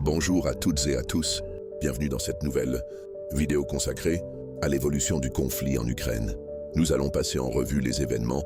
Bonjour à toutes et à tous, bienvenue dans cette nouvelle vidéo consacrée à l'évolution du conflit en Ukraine. Nous allons passer en revue les événements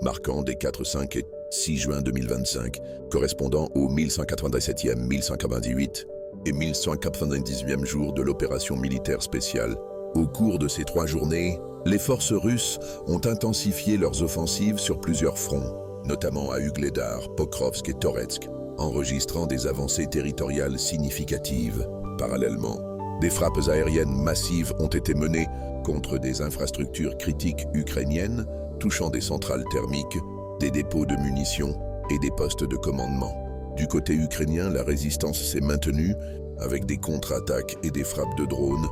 marquants des 4, 5 et 6 juin 2025, correspondant aux 1197e, 1198 et 1198e jours de l'opération militaire spéciale. Au cours de ces 3 journées, les forces russes ont intensifié leurs offensives sur plusieurs fronts, notamment à Ugledar, Pokrovsk et Toretsk, enregistrant des avancées territoriales significatives. Parallèlement, des frappes aériennes massives ont été menées contre des infrastructures critiques ukrainiennes, touchant des centrales thermiques, des dépôts de munitions et des postes de commandement. Du côté ukrainien, la résistance s'est maintenue avec des contre-attaques et des frappes de drones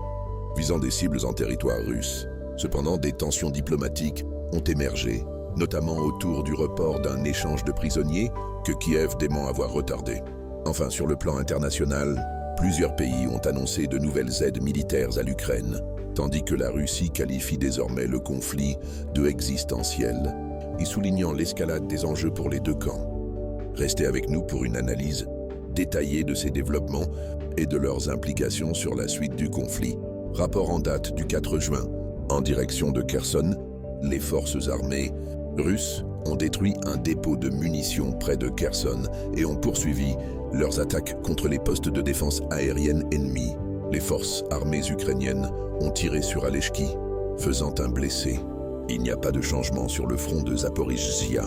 visant des cibles en territoire russe. Cependant, des tensions diplomatiques ont émergé, notamment autour du report d'un échange de prisonniers que Kiev dément avoir retardé. Enfin, sur le plan international, plusieurs pays ont annoncé de nouvelles aides militaires à l'Ukraine, tandis que la Russie qualifie désormais le conflit de existentiel, y soulignant l'escalade des enjeux pour les deux camps. Restez avec nous pour une analyse détaillée de ces développements et de leurs implications sur la suite du conflit. Rapport en date du 4 juin. En direction de Kherson, les forces armées russes ont détruit un dépôt de munitions près de Kherson et ont poursuivi leurs attaques contre les postes de défense aérienne ennemis. Les forces armées ukrainiennes ont tiré sur Alechki, faisant un blessé. Il n'y a pas de changement sur le front de Zaporizhzhia.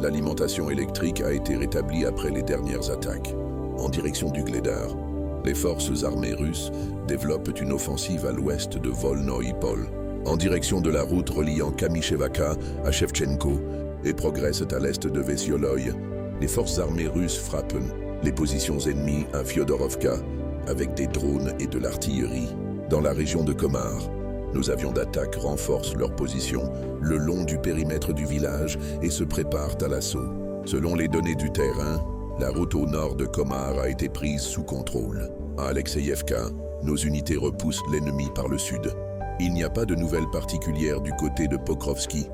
L'alimentation électrique a été rétablie après les dernières attaques. En direction d'Ugledar, les forces armées russes développent une offensive à l'ouest de Volnoïpol, en direction de la route reliant Kamyshevka à Shevchenko, et progressent à l'est de Vesioloï. Les forces armées russes frappent les positions ennemies à Fyodorovka avec des drones et de l'artillerie. Dans la région de Komar, nos avions d'attaque renforcent leurs positions le long du périmètre du village et se préparent à l'assaut. Selon les données du terrain, la route au nord de Komar a été prise sous contrôle. À Alexeyevka, nos unités repoussent l'ennemi par le sud. Il n'y a pas de nouvelles particulières du côté de Pokrovski.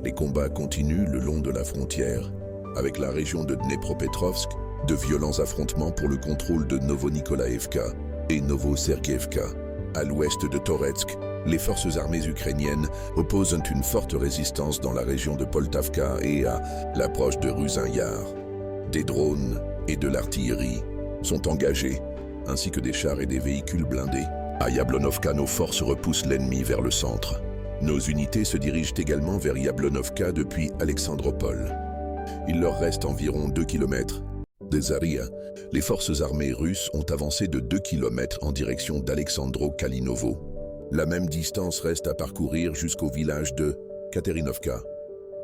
Les combats continuent le long de la frontière. Avec la région de Dnepropetrovsk, de violents affrontements pour le contrôle de Novonikolaevka et Novosergievka. À l'ouest de Toretsk, les forces armées ukrainiennes opposent une forte résistance dans la région de Poltavka et à l'approche de Ruzynyar. Des drones et de l'artillerie sont engagés, ainsi que des chars et des véhicules blindés. À Yablonovka, nos forces repoussent l'ennemi vers le centre. Nos unités se dirigent également vers Yablonovka depuis Alexandropol. Il leur reste environ 2 km. De Zaria, les forces armées russes ont avancé de 2 km en direction d'Alexandro-Kalinovo. La même distance reste à parcourir jusqu'au village de Katerinovka,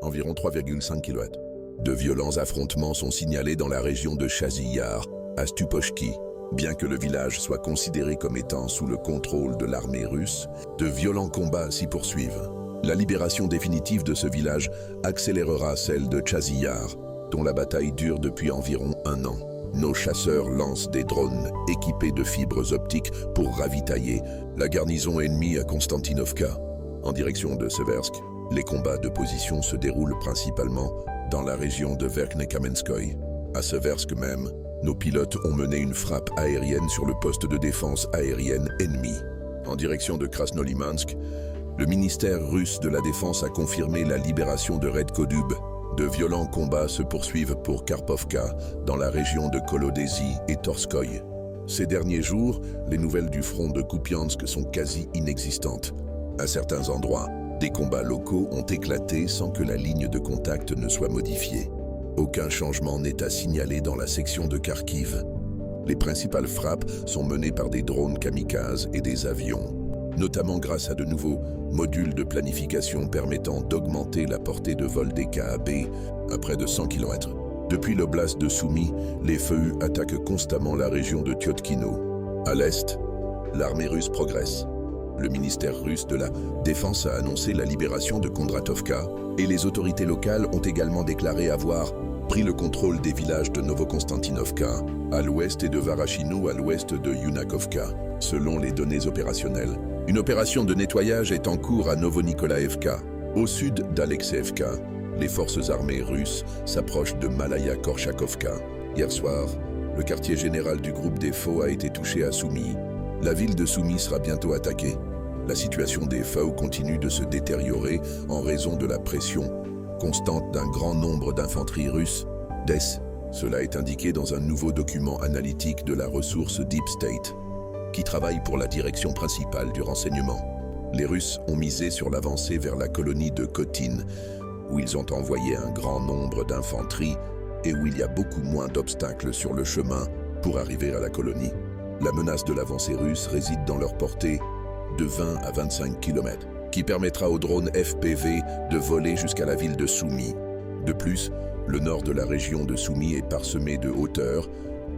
environ 3,5 km. De violents affrontements sont signalés dans la région de Chaziyar, à Stupochki. Bien que le village soit considéré comme étant sous le contrôle de l'armée russe, de violents combats s'y poursuivent. La libération définitive de ce village accélérera celle de Chaziyar, dont la bataille dure depuis environ 1 an. Nos chasseurs lancent des drones équipés de fibres optiques pour ravitailler la garnison ennemie à Konstantinovka. En direction de Seversk, les combats de position se déroulent principalement dans la région de Verkhnekamenskoï. À Seversk même, nos pilotes ont mené une frappe aérienne sur le poste de défense aérienne ennemi. En direction de Krasnolimansk, le ministère russe de la Défense a confirmé la libération de Redkodub. De violents combats se poursuivent pour Karpovka, dans la région de Kolodesi et Torskoï. Ces derniers jours, les nouvelles du front de Kupiansk sont quasi inexistantes. À certains endroits, des combats locaux ont éclaté sans que la ligne de contact ne soit modifiée. Aucun changement n'est à signaler dans la section de Kharkiv. Les principales frappes sont menées par des drones kamikazes et des avions, notamment grâce à de nouveaux modules de planification permettant d'augmenter la portée de vol des KAB à près de 100 km. Depuis l'oblast de Soumy, les feux attaquent constamment la région de Tyotkino. À l'est, l'armée russe progresse. Le ministère russe de la Défense a annoncé la libération de Kondratovka et les autorités locales ont également déclaré avoir pris le contrôle des villages de Novokonstantinovka à l'ouest et de Varachino à l'ouest de Yunakovka. Selon les données opérationnelles, une opération de nettoyage est en cours à Novonikolaevka, au sud d'Alexeyevka. Les forces armées russes s'approchent de Malaya Korchakovka. Hier soir, Le quartier général du groupe des FAU a été touché à Soumy. La ville de Soumy sera bientôt attaquée. La situation des FAU continue de se détériorer en raison de la pression constante d'un grand nombre d'infanteries russes, DES. Cela est indiqué dans un nouveau document analytique de la ressource Deep State, qui travaille pour la direction principale du renseignement. Les Russes ont misé sur l'avancée vers la colonie de Khotyn, où ils ont envoyé un grand nombre d'infanteries et où il y a beaucoup moins d'obstacles sur le chemin pour arriver à la colonie. La menace de l'avancée russe réside dans leur portée de 20 à 25 km, qui permettra aux drones FPV de voler jusqu'à la ville de Soumy. De plus, le nord de la région de Soumy est parsemé de hauteurs,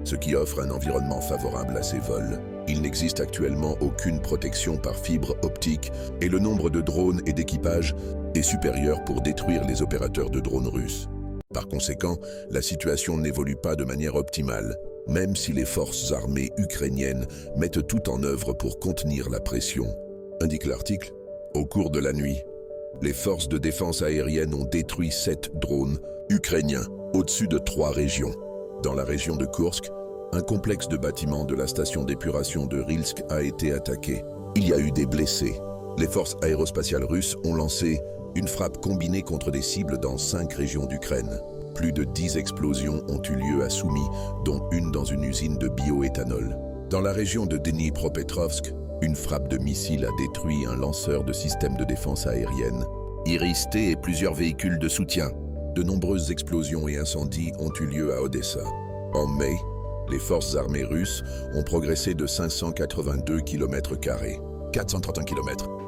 ce qui offre un environnement favorable à ces vols. Il n'existe actuellement aucune protection par fibre optique et le nombre de drones et d'équipages est supérieur pour détruire les opérateurs de drones russes. Par conséquent, la situation n'évolue pas de manière optimale, même si les forces armées ukrainiennes mettent tout en œuvre pour contenir la pression. Indique l'article. Au cours de la nuit, les forces de défense aérienne ont détruit 7 drones ukrainiens au-dessus de 3 régions. Dans la région de Kursk, un complexe de bâtiments de la station d'épuration de Rilsk a été attaqué. Il y a eu des blessés. Les forces aérospatiales russes ont lancé une frappe combinée contre des cibles dans 5 régions d'Ukraine. Plus de 10 explosions ont eu lieu à Soumy, dont une dans une usine de bioéthanol. Dans la région de Dnipropetrovsk, une frappe de missile a détruit un lanceur de système de défense aérienne, Iris-T et plusieurs véhicules de soutien. De nombreuses explosions et incendies ont eu lieu à Odessa. En mai, les forces armées russes ont progressé de 582 km². 431 km²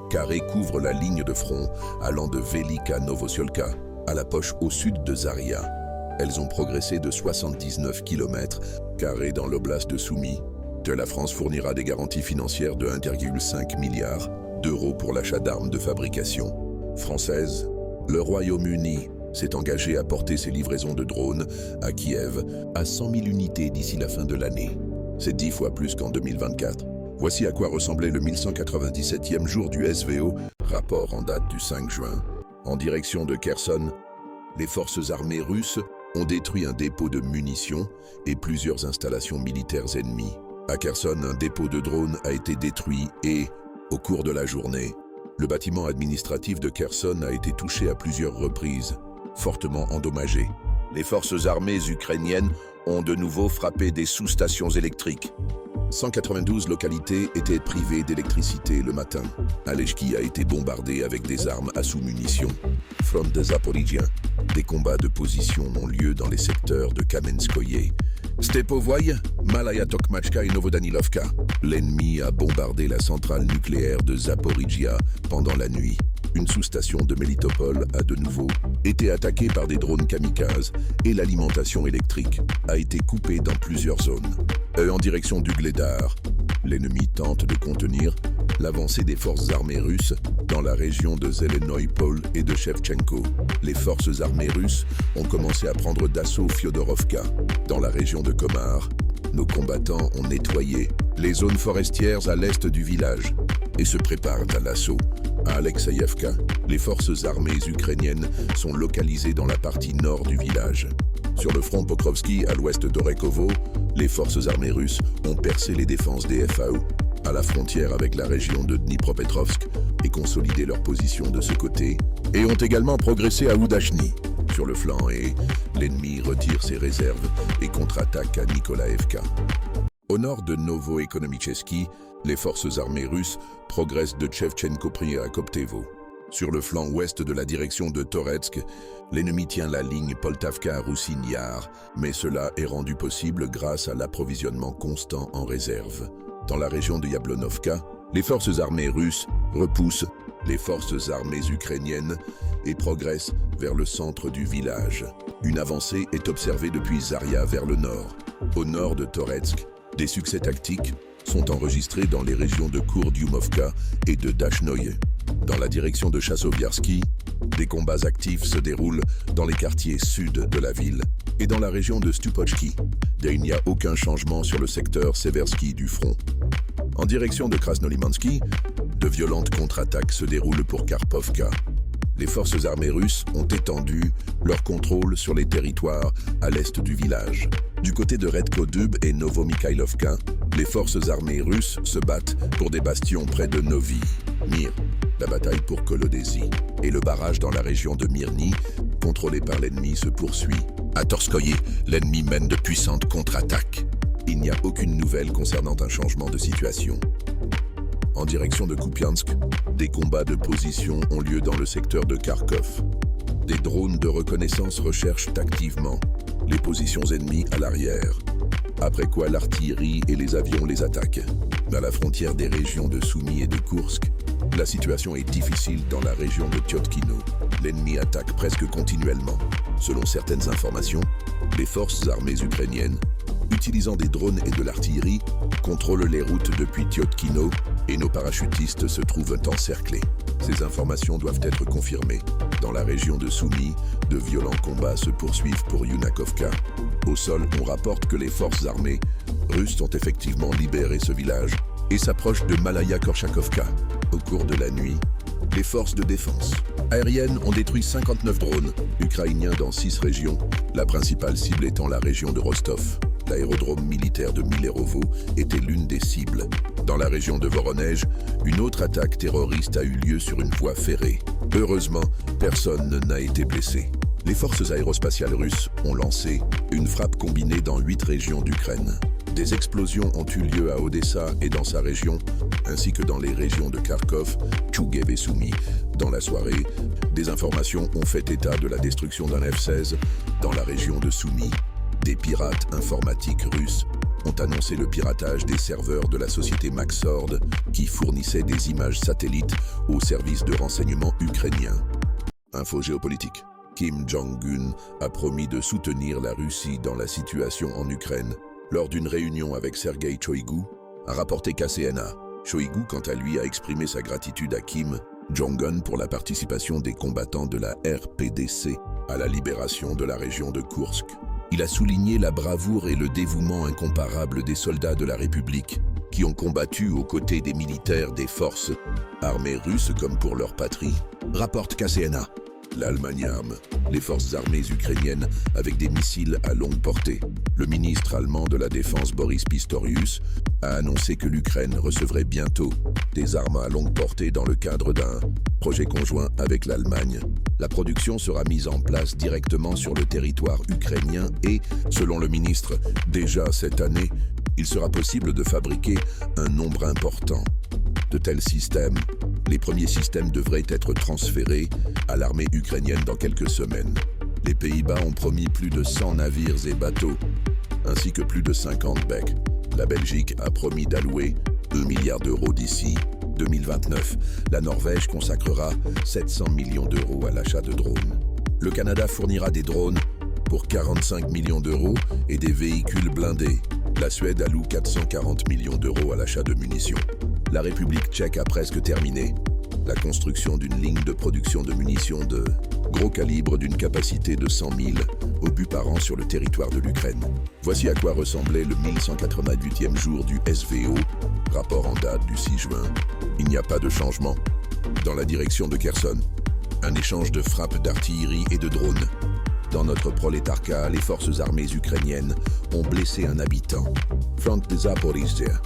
couvrent la ligne de front allant de Velika Novosiolka à la poche au sud de Zaria. Elles ont progressé de 79 km² dans l'oblast de Soumy. La France fournira des garanties financières de 1,5 milliard d'euros pour l'achat d'armes de fabrication françaises. Le Royaume-Uni s'est engagé à porter ses livraisons de drones à Kiev à 100 000 unités d'ici la fin de l'année. C'est 10 fois plus qu'en 2024. Voici à quoi ressemblait le 1197e jour du SVO, rapport en date du 5 juin. En direction de Kherson, les forces armées russes ont détruit un dépôt de munitions et plusieurs installations militaires ennemies. À Kherson, un dépôt de drones a été détruit et, au cours de la journée, le bâtiment administratif de Kherson a été touché à plusieurs reprises, fortement endommagé. Les forces armées ukrainiennes ont de nouveau frappé des sous-stations électriques. 192 localités étaient privées d'électricité le matin. Alechki a été bombardé avec des armes à sous-munitions. Front de Zaporizhia. Des combats de position ont lieu dans les secteurs de Kamenskoye, Stepovoye, Malaya Tokmachka et Novodanilovka. L'ennemi a bombardé la centrale nucléaire de Zaporizhia pendant la nuit. Une sous-station de Melitopol a de nouveau été attaquée par des drones kamikazes et l'alimentation électrique a été coupée dans plusieurs zones. En direction du Gledar, l'ennemi tente de contenir l'avancée des forces armées russes dans la région de Zelenoïpol et de Shevchenko. Les forces armées russes ont commencé à prendre d'assaut Fyodorovka. Dans la région de Komar, nos combattants ont nettoyé les zones forestières à l'est du village et se préparent à l'assaut. À Alexeïevka, les forces armées ukrainiennes sont localisées dans la partie nord du village. Sur le front Pokrovski, à l'ouest d'Orekhovo, les forces armées russes ont percé les défenses des FAO à la frontière avec la région de Dnipropetrovsk et consolidé leur position de ce côté, et ont également progressé à Oudachny sur le flanc, et l'ennemi retire ses réserves et contre-attaque à Nikolaevka. Au nord de Novo-Ekonomicheski, les forces armées russes progressent de Shevchenko-Pri à Koptevo. Sur le flanc ouest de la direction de Toretsk, l'ennemi tient la ligne Poltavka-Roussine-Yar, mais cela est rendu possible grâce à l'approvisionnement constant en réserve. Dans la région de Yablonovka, les forces armées russes repoussent les forces armées ukrainiennes et progressent vers le centre du village. Une avancée est observée depuis Zaria vers le nord. Au nord de Toretsk, des succès tactiques sont enregistrés dans les régions de Kurdyumovka et de Dachnoye. Dans la direction de Chassoviarsky, des combats actifs se déroulent dans les quartiers sud de la ville et dans la région de Stupochki. Il n'y a aucun changement sur le secteur Seversky du front. En direction de Krasnolimansky, de violentes contre-attaques se déroulent pour Karpovka. Les forces armées russes ont étendu leur contrôle sur les territoires à l'est du village. Du côté de Redko-Dub et Novomikhailovka, les forces armées russes se battent pour des bastions près de Novi, Mir, la bataille pour Kolodesi, et le barrage dans la région de Mirny, contrôlé par l'ennemi, se poursuit. À Torskoye, l'ennemi mène de puissantes contre-attaques. Il n'y a aucune nouvelle concernant un changement de situation. En direction de Kupiansk, des combats de position ont lieu dans le secteur de Kharkov. Des drones de reconnaissance recherchent activement les positions ennemies à l'arrière, après quoi l'artillerie et les avions les attaquent. À la frontière des régions de Soumy et de Koursk, la situation est difficile dans la région de Tyotkino. L'ennemi attaque presque continuellement. Selon certaines informations, les forces armées ukrainiennes, utilisant des drones et de l'artillerie, contrôlent les routes depuis Tyotkino et nos parachutistes se trouvent encerclés. Ces informations doivent être confirmées. Dans la région de Soumy, de violents combats se poursuivent pour Yunakovka. Au sol, on rapporte que les forces armées russes ont effectivement libéré ce village et s'approchent de Malaya Korchakovka. Au cours de la nuit, les forces de défense aériennes ont détruit 59 drones ukrainiens dans 6 régions, la principale cible étant la région de Rostov. L'aérodrome militaire de Milerovo était l'une des cibles. Dans la région de Voronezh, une autre attaque terroriste a eu lieu sur une voie ferrée. Heureusement, personne n'a été blessé. Les forces aérospatiales russes ont lancé une frappe combinée dans 8 régions d'Ukraine. Des explosions ont eu lieu à Odessa et dans sa région, ainsi que dans les régions de Kharkov, Tchouguev et Soumy. Dans la soirée, des informations ont fait état de la destruction d'un F-16 dans la région de Soumy. Des pirates informatiques russes ont annoncé le piratage des serveurs de la société Maxord qui fournissait des images satellites au service de renseignement ukrainien. Info géopolitique. Kim Jong-un a promis de soutenir la Russie dans la situation en Ukraine. Lors d'une réunion avec Sergei Shoigu, a rapporté KCNA. Shoigu, quant à lui, a exprimé sa gratitude à Kim Jong-un pour la participation des combattants de la RPDC à la libération de la région de Koursk. Il a souligné la bravoure et le dévouement incomparable des soldats de la République qui ont combattu aux côtés des militaires des forces armées russes comme pour leur patrie, rapporte KCNA. L'Allemagne arme les forces armées ukrainiennes avec des missiles à longue portée. Le ministre allemand de la Défense Boris Pistorius a annoncé que l'Ukraine recevrait bientôt des armes à longue portée dans le cadre d'un projet conjoint avec l'Allemagne. La production sera mise en place directement sur le territoire ukrainien et, selon le ministre, déjà cette année, il sera possible de fabriquer un nombre important de tels systèmes. Les premiers systèmes devraient être transférés à l'armée ukrainienne dans quelques semaines. Les Pays-Bas ont promis plus de 100 navires et bateaux, ainsi que plus de 50 becs. La Belgique a promis d'allouer 2 milliards d'euros d'ici 2029. La Norvège consacrera 700 millions d'euros à l'achat de drones. Le Canada fournira des drones pour 45 millions d'euros et des véhicules blindés. La Suède alloue 440 millions d'euros à l'achat de munitions. La République tchèque a presque terminé la construction d'une ligne de production de munitions de gros calibre d'une capacité de 100 000 obus par an sur le territoire de l'Ukraine. Voici à quoi ressemblait le 1188e jour du SVO, rapport en date du 6 juin. Il n'y a pas de changement. Dans la direction de Kherson, un échange de frappes d'artillerie et de drones. Dans notre prolétarcat, les forces armées ukrainiennes ont blessé un habitant. Front de Zaporizhzhia.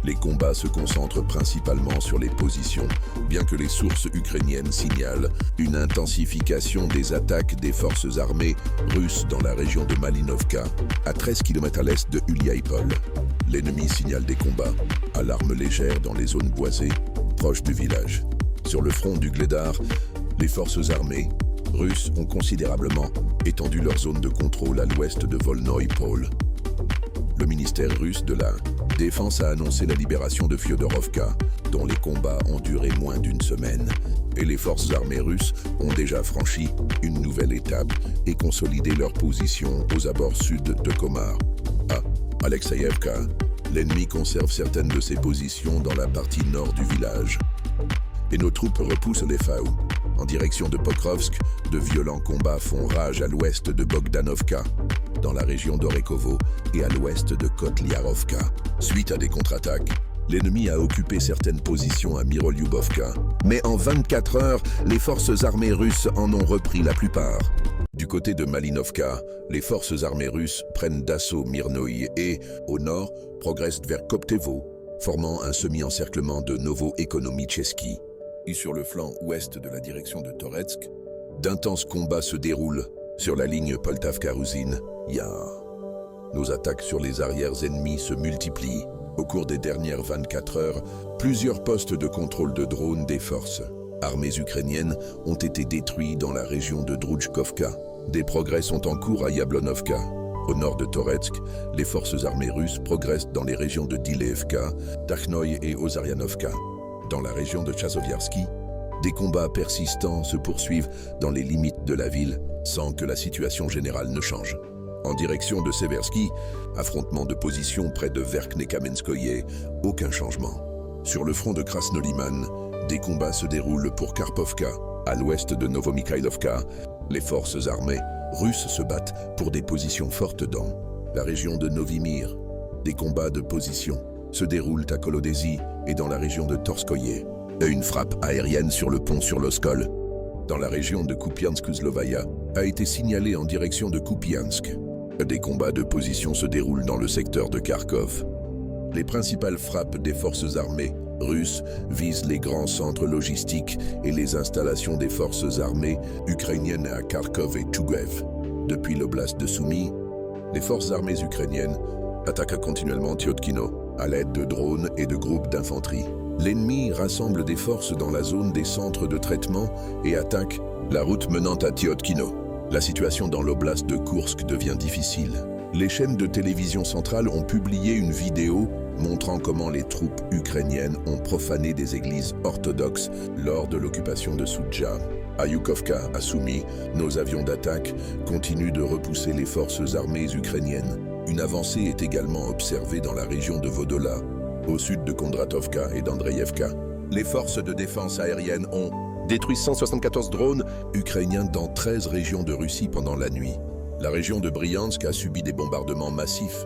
Les combats se concentrent principalement sur les positions, bien que les sources ukrainiennes signalent une intensification des attaques des forces armées russes dans la région de Malinovka, à 13 km à l'est de Uliaïpol. L'ennemi signale des combats à l'arme légère dans les zones boisées, proches du village. Sur le front du Gledar, les forces armées russes ont considérablement étendu leur zone de contrôle à l'ouest de Volnoï-Pol. Le ministère russe de la Défense a annoncé la libération de Fyodorovka, dont les combats ont duré moins d'une semaine. Et les forces armées russes ont déjà franchi une nouvelle étape et consolidé leur position aux abords sud de Komar. À Alexeïevka, l'ennemi conserve certaines de ses positions dans la partie nord du village. Et nos troupes repoussent les FAU. En direction de Pokrovsk, de violents combats font rage à l'ouest de Bogdanovka, dans la région d'Orekovo et à l'ouest de Kotliarovka. Suite à des contre-attaques, l'ennemi a occupé certaines positions à Mirolyubovka. Mais en 24 heures, les forces armées russes en ont repris la plupart. Du Du côté de Malinovka, les forces armées russes prennent d'assaut Myrnoï et, au nord, progressent vers Koptevo, formant un semi-encerclement de Novo-Ekonomicheski. Et sur le flanc ouest de la direction de Toretsk, d'intenses combats se déroulent sur la ligne Poltavka-Ruzine-Yar. Nos attaques sur les arrières ennemis se multiplient. Au cours des dernières 24 heures, plusieurs postes de contrôle de drones des forces armées ukrainiennes ont été détruits dans la région de Droujkovka. Des progrès sont en cours à Yablonovka. Au nord de Toretsk, les forces armées russes progressent dans les régions de Dileevka, Takhnoï et Ozarianovka. Dans la région de Chazoviarsky, des combats persistants se poursuivent dans les limites de la ville sans que la situation générale ne change. En direction de Seversky, affrontement de position près de Verkhnekamenskoye, aucun changement. Sur le front de Krasnoliman, des combats se déroulent pour Karpovka. À l'ouest de Novomikhailovka, les forces armées russes se battent pour des positions fortes dans la région de Novimir. Des combats de position se déroulent à Kolodesi et dans la région de Torskoye. Une frappe aérienne sur le pont sur l'Oskol, dans la région de Kupiansk-Uzlovaya, a été signalée en direction de Kupiansk. Des combats de position se déroulent dans le secteur de Kharkov. Les principales frappes des forces armées russes visent les grands centres logistiques et les installations des forces armées ukrainiennes à Kharkov et Tchouguev. Depuis l'oblast de Soumy, les forces armées ukrainiennes attaquent continuellement Tyotkino à l'aide de drones et de groupes d'infanterie. L'ennemi rassemble des forces dans la zone des centres de traitement et attaque la route menant à Tyotkino. La situation dans l'oblast de Koursk devient difficile. Les chaînes de télévision centrales ont publié une vidéo montrant comment les troupes ukrainiennes ont profané des églises orthodoxes lors de l'occupation de Soudja. À Yukovka, à Soumy, nos avions d'attaque continuent de repousser les forces armées ukrainiennes. Une avancée est également observée dans la région de Vodola, au sud de Kondratovka et d'Andreïevka. Les forces de défense aérienne ont détruit 174 drones ukrainiens dans 13 régions de Russie pendant la nuit. La région de Bryansk a subi des bombardements massifs.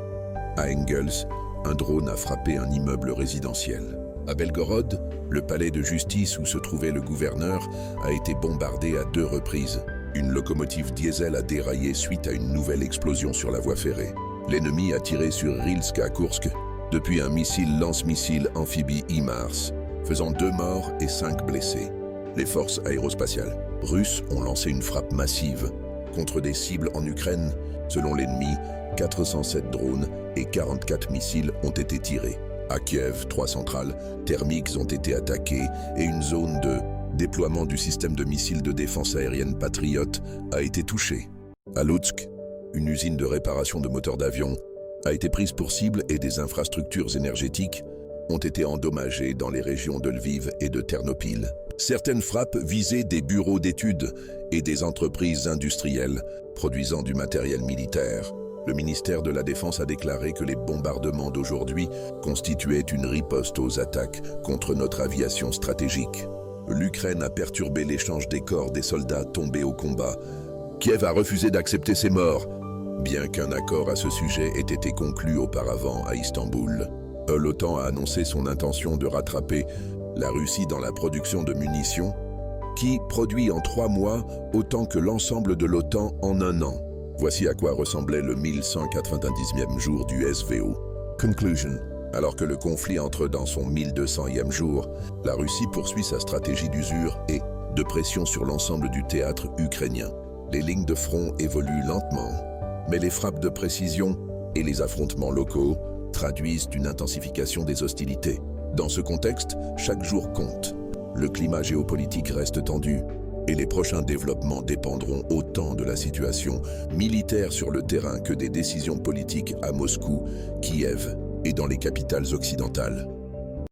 À Engels, un drone a frappé un immeuble résidentiel. À Belgorod, le palais de justice où se trouvait le gouverneur a été bombardé à 2 reprises. Une locomotive diesel a déraillé suite à une nouvelle explosion sur la voie ferrée. L'ennemi a tiré sur Rilsk à Koursk depuis un missile lance-missile amphibie HIMARS, faisant 2 morts et 5 blessés. Les forces aérospatiales russes ont lancé une frappe massive contre des cibles en Ukraine. Selon l'ennemi, 407 drones et 44 missiles ont été tirés. À Kiev, 3 centrales thermiques ont été attaquées et une zone de déploiement du système de missiles de défense aérienne Patriot a été touchée. À Lutsk, une usine de réparation de moteurs d'avion a été prise pour cible et des infrastructures énergétiques ont été endommagées dans les régions de Lviv et de Ternopil. Certaines frappes visaient des bureaux d'études et des entreprises industrielles produisant du matériel militaire. Le ministère de la Défense a déclaré que les bombardements d'aujourd'hui constituaient une riposte aux attaques contre notre aviation stratégique. L'Ukraine a perturbé l'échange des corps des soldats tombés au combat. Kiev a refusé d'accepter ces morts, bien qu'un accord à ce sujet ait été conclu auparavant à Istanbul. L'OTAN a annoncé son intention de rattraper la Russie dans la production de munitions, qui produit en 3 mois autant que l'ensemble de l'OTAN en 1 an. Voici à quoi ressemblait le 1190e jour du SVO. Conclusion. Alors que le conflit entre dans son 1200e jour, la Russie poursuit sa stratégie d'usure et de pression sur l'ensemble du théâtre ukrainien. Les lignes de front évoluent lentement, mais les frappes de précision et les affrontements locaux traduisent une intensification des hostilités. Dans ce contexte, chaque jour compte. Le climat géopolitique reste tendu et les prochains développements dépendront autant de la situation militaire sur le terrain que des décisions politiques à Moscou, Kiev et dans les capitales occidentales.